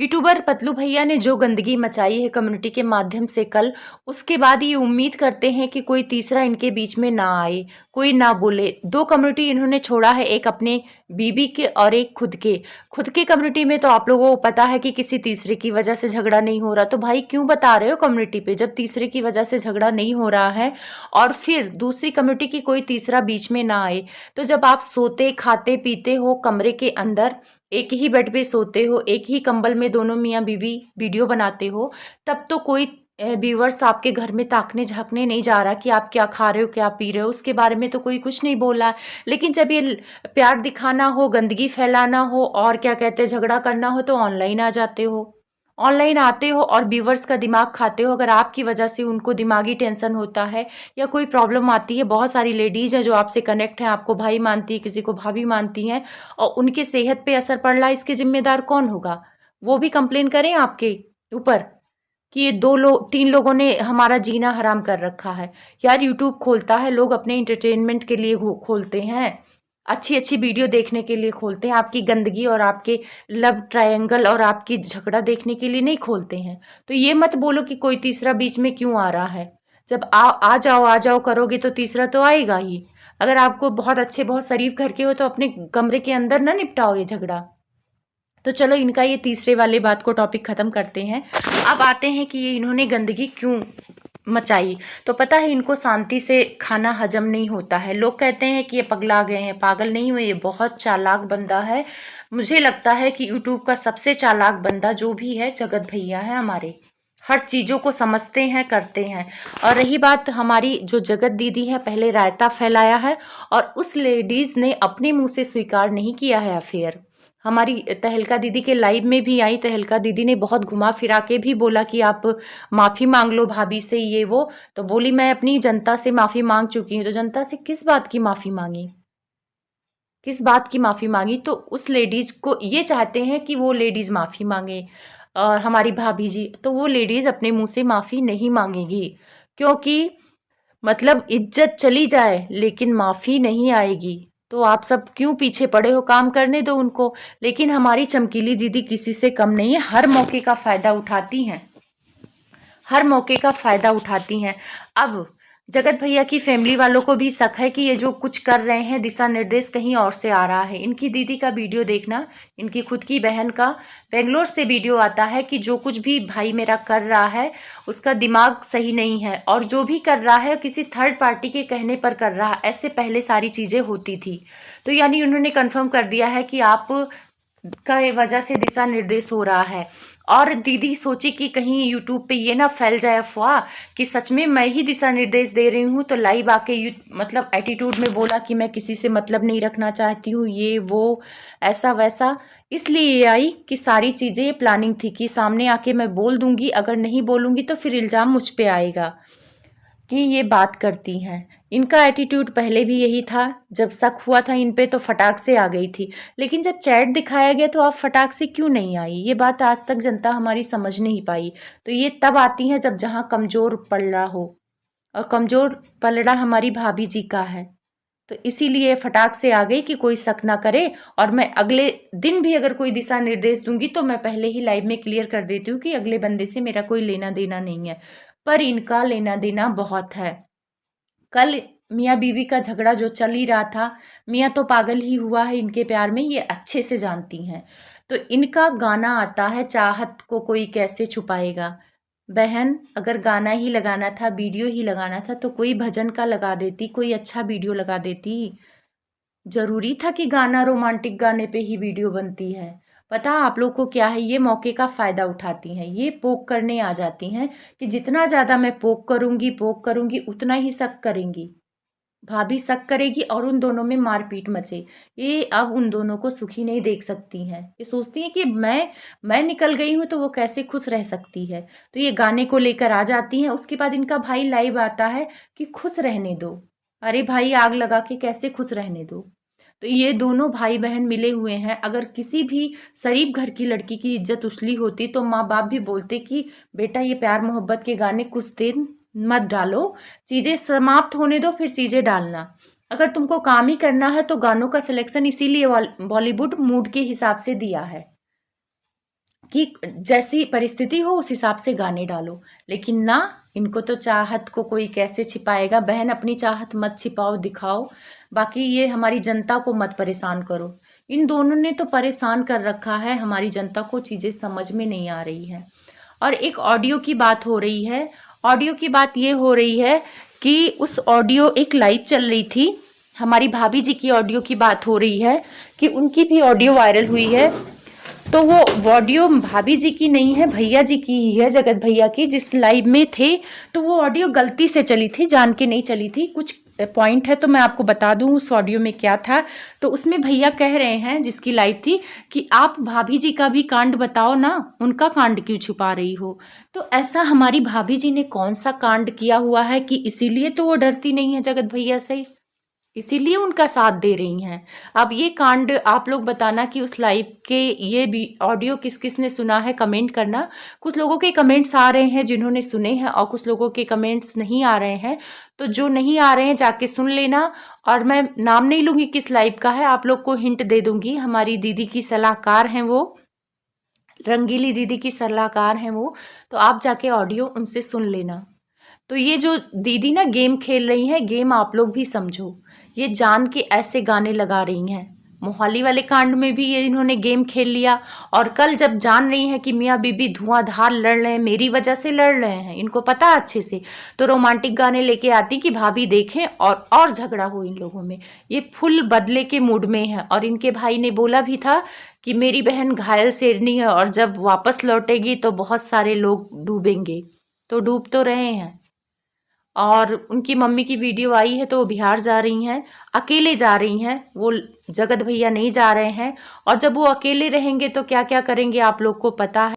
YouTuber Patlu भैया ने जो गंदगी मचाई है कम्युनिटी के माध्यम से कल, उसके बाद ये उम्मीद करते हैं कि कोई तीसरा इनके बीच में ना आए, कोई ना बोले। दो कम्युनिटी इन्होंने छोड़ा है, एक अपने बीबी के और एक खुद के कम्युनिटी में तो आप लोगों को पता है कि किसी तीसरे की वजह से झगड़ा नहीं हो रहा, तो भाई क्यों बता रहे हो कम्युनिटी पे जब तीसरे की वजह से झगड़ा नहीं हो रहा है। और फिर दूसरी कम्युनिटी की कोई तीसरा बीच में ना आए। तो जब आप सोते खाते पीते हो कमरे के अंदर, एक ही बेड पे सोते हो, एक ही कंबल में दोनों मियाँ बीवी वीडियो बनाते हो, तब तो कोई व्यूवर्स आपके घर में ताकने झाँकने नहीं जा रहा कि आप क्या खा रहे हो क्या पी रहे हो, उसके बारे में तो कोई कुछ नहीं बोला है। लेकिन जब ये प्यार दिखाना हो, गंदगी फैलाना हो और क्या कहते हैं झगड़ा करना हो, तो ऑनलाइन आ जाते हो, ऑनलाइन आते हो और व्यूवर्स का दिमाग खाते हो। अगर आपकी वजह से उनको दिमागी टेंशन होता है या कोई प्रॉब्लम आती है, बहुत सारी लेडीज़ हैं जो आपसे कनेक्ट हैं, आपको भाई मानती है, किसी को भाभी मानती हैं, और उनकी सेहत पे असर पड़ रहा है, इसके जिम्मेदार कौन होगा? वो भी कंप्लेन करें आपके ऊपर कि ये 3 लोगों ने हमारा जीना हराम कर रखा है। यार यूट्यूब खोलता है, लोग अपने एंटरटेनमेंट के लिए खोलते हैं, अच्छी अच्छी वीडियो देखने के लिए खोलते हैं, आपकी गंदगी और आपके लव ट्रायंगल और आपकी झगड़ा देखने के लिए नहीं खोलते हैं। तो ये मत बोलो कि कोई तीसरा बीच में क्यों आ रहा है। जब आ जाओ करोगे तो तीसरा तो आएगा ही। अगर आपको बहुत अच्छे बहुत शरीफ घर के हो तो अपने कमरे के अंदर ना निपटाओ ये झगड़ा। तो चलो इनका ये तीसरे वाले बात को टॉपिक ख़त्म करते हैं। अब आते हैं कि ये इन्होंने गंदगी क्यों मचाई। तो पता है इनको शांति से खाना हजम नहीं होता है। लोग कहते हैं कि ये पगला गए हैं, पागल नहीं हुए, ये बहुत चालाक बंदा है। मुझे लगता है कि यूट्यूब का सबसे चालाक बंदा जो भी है जगत भैया है हमारे। हर चीज़ों को समझते हैं, करते हैं। और रही बात हमारी जो जगत दीदी है, पहले रायता फैलाया है और उस लेडीज़ ने अपने मुंह से स्वीकार नहीं किया है अफेयर। हमारी तहलका दीदी के लाइव में भी आई, तहलका दीदी ने बहुत घुमा फिरा के भी बोला कि आप माफ़ी मांग लो भाभी से, ये वो। तो बोली मैं अपनी जनता से माफ़ी मांग चुकी हूँ। तो जनता से किस बात की माफ़ी मांगी, किस बात की माफ़ी मांगी? तो उस लेडीज़ को ये चाहते हैं कि वो लेडीज़ माफ़ी मांगे। और हमारी भाभी जी, तो वो लेडीज़ अपने मुंह से माफ़ी नहीं मांगेगी, क्योंकि मतलब इज्जत चली जाए लेकिन माफ़ी नहीं आएगी। तो आप सब क्यों पीछे पड़े हो, काम करने दो उनको। लेकिन हमारी चमकीली दीदी किसी से कम नहीं है, हर मौके का फ़ायदा उठाती हैं, हर मौके का फ़ायदा उठाती हैं। अब जगत भैया की फैमिली वालों को भी शक है कि ये जो कुछ कर रहे हैं दिशा निर्देश कहीं और से आ रहा है। इनकी दीदी का वीडियो देखना, इनकी खुद की बहन का बेंगलोर से वीडियो आता है कि जो कुछ भी भाई मेरा कर रहा है उसका दिमाग सही नहीं है, और जो भी कर रहा है किसी थर्ड पार्टी के कहने पर कर रहा है। ऐसे पहले सारी चीज़ें होती थी। तो यानी उन्होंने कन्फर्म कर दिया है कि आप का वजह से दिशा निर्देश हो रहा है। और दीदी सोची कि कहीं यूट्यूब पे ये ना फैल जाए अफवाह कि सच में मैं ही दिशा निर्देश दे रही हूँ। तो लाइव आके मतलब एटीट्यूड में बोला कि मैं किसी से मतलब नहीं रखना चाहती हूँ, ये वो ऐसा वैसा। इसलिए ये आई कि सारी चीज़ें प्लानिंग थी कि सामने आके मैं बोल दूंगी, अगर नहीं बोलूंगी तो फिर इल्ज़ाम मुझ पे आएगा कि ये बात करती हैं। इनका एटीट्यूड पहले भी यही था, जब शक हुआ था इन पे तो फटाक से आ गई थी। लेकिन जब चैट दिखाया गया तो आप फटाक से क्यों नहीं आई, ये बात आज तक जनता हमारी समझ नहीं पाई। तो ये तब आती हैं जब जहाँ कमज़ोर पड़ रहा हो, और कमज़ोर पलड़ा हमारी भाभी जी का है। तो इसीलिए फटाक से आ गई कि कोई शक ना करे। और मैं अगले दिन भी अगर कोई दिशा निर्देश दूंगी तो मैं पहले ही लाइव में क्लियर कर देती हूँ कि अगले बंदे से मेरा कोई लेना देना नहीं है। पर इनका लेना देना बहुत है। कल मियाँ बीवी का झगड़ा जो चल ही रहा था, मियाँ तो पागल ही हुआ है इनके प्यार में, ये अच्छे से जानती हैं। तो इनका गाना आता है चाहत को कोई कैसे छुपाएगा। बहन अगर गाना ही लगाना था, वीडियो ही लगाना था, तो कोई भजन का लगा देती, कोई अच्छा वीडियो लगा देती। जरूरी था कि गाना रोमांटिक गाने पे ही वीडियो बनती है? पता आप लोग को क्या है, ये मौके का फ़ायदा उठाती हैं, ये पोक करने आ जाती हैं कि जितना ज़्यादा मैं पोक करूँगी उतना ही शक करेंगी, भाभी शक करेगी और उन दोनों में मारपीट मचे। ये अब उन दोनों को सुखी नहीं देख सकती हैं। ये सोचती हैं कि मैं निकल गई हूँ तो वो कैसे खुश रह सकती है। तो ये गाने को लेकर आ जाती हैं। उसके बाद इनका भाई लाइव आता है कि खुश रहने दो। अरे भाई आग लगा के कैसे खुश रहने दो। तो ये दोनों भाई बहन मिले हुए हैं। अगर किसी भी शरीफ घर की लड़की की इज्जत उछली होती तो माँ बाप भी बोलते कि बेटा ये प्यार मोहब्बत के गाने कुछ देर मत डालो, चीज़ें समाप्त होने दो फिर चीज़ें डालना। अगर तुमको काम ही करना है तो गानों का सिलेक्शन इसीलिए बॉलीवुड मूड के हिसाब से दिया है कि जैसी परिस्थिति हो उस हिसाब से गाने डालो। लेकिन ना, इनको तो चाहत को कोई कैसे छिपाएगा। बहन, अपनी चाहत मत छिपाओ, दिखाओ, बाकी ये हमारी जनता को मत परेशान करो। इन दोनों ने तो परेशान कर रखा है हमारी जनता को, चीज़ें समझ में नहीं आ रही है। और एक ऑडियो की बात हो रही है। ऑडियो की बात ये हो रही है कि उस ऑडियो, एक लाइव चल रही थी, हमारी भाभी जी की ऑडियो की बात हो रही है कि उनकी भी ऑडियो वायरल हुई है। तो वो ऑडियो भाभी जी की नहीं है, भैया जी की ही है, जगत भैया की, जिस लाइव में थे। तो वो ऑडियो गलती से चली थी, जान के नहीं चली थी। कुछ पॉइंट है तो मैं आपको बता दूं उस ऑडियो में क्या था। तो उसमें भैया कह रहे हैं, जिसकी लाइव थी, कि आप भाभी जी का भी कांड बताओ ना, उनका कांड क्यों छुपा रही हो। तो ऐसा हमारी भाभी जी ने कौन सा कांड किया हुआ है कि इसीलिए तो वो डरती नहीं है जगत भैया से, इसीलिए उनका साथ दे रही हैं। अब ये कांड आप लोग बताना कि उस लाइव के ये भी ऑडियो किस किस ने सुना है, कमेंट करना। कुछ लोगों के कमेंट्स आ रहे हैं जिन्होंने सुने हैं, और कुछ लोगों के कमेंट्स नहीं आ रहे हैं। तो जो नहीं आ रहे हैं जाके सुन लेना। और मैं नाम नहीं लूँगी किस लाइव का है, आप लोग को हिंट दे दूँगी। हमारी दीदी की सलाहकार हैं वो, रंगीली दीदी की सलाहकार हैं वो। तो आप जाके ऑडियो उनसे सुन लेना। तो ये जो दीदी ना गेम खेल रही हैं, गेम आप लोग भी समझो। ये जान के ऐसे गाने लगा रही हैं। मोहाली वाले कांड में भी ये इन्होंने गेम खेल लिया, और कल जब जान रही हैं कि मियाँ बीबी धुआंधार लड़ रहे हैं, मेरी वजह से लड़ रहे हैं, इनको पता है अच्छे से, तो रोमांटिक गाने लेके आती कि भाभी देखें और झगड़ा हो इन लोगों में। ये फुल बदले के मूड में है। और इनके भाई ने बोला भी था कि मेरी बहन घायल शेरनी है, और जब वापस लौटेगी तो बहुत सारे लोग डूबेंगे। तो डूब तो रहे हैं। और उनकी मम्मी की वीडियो आई है तो वो बिहार जा रही हैं, अकेले जा रही हैं, वो जगत भैया नहीं जा रहे हैं। और जब वो अकेले रहेंगे तो क्या क्या करेंगे आप लोग को पता है।